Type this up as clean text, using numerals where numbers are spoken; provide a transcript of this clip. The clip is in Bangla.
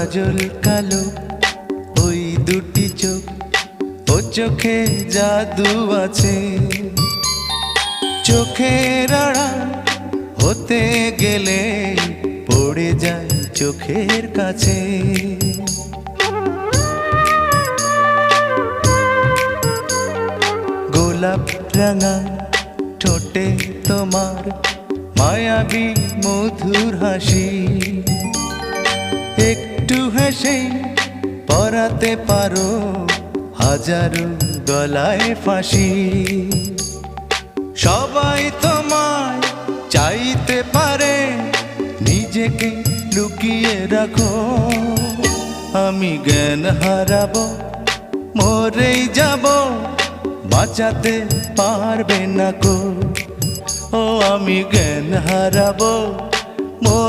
কাজল কালো ওই দুটি চোখ, ও চোখে জাদু আছে। চোখের আড়াল হতে গেলে পড়ে যায় চোখের কাছে। গোলাপ রাঙা ঠোঁটে তোমার মায়াবী মধুর হাসি, একটু হেসে পরাতে পারো হাজারো গলায় ফাঁসি। সবাই তোমায় চাইতে পারে, নিজেকে লুকিয়ে রাখো। আমি জ্ঞান হারাবো, মরেই যাব, বাঁচাতে পারবে না কো। ও আমি জ্ঞান হারাবো, মরে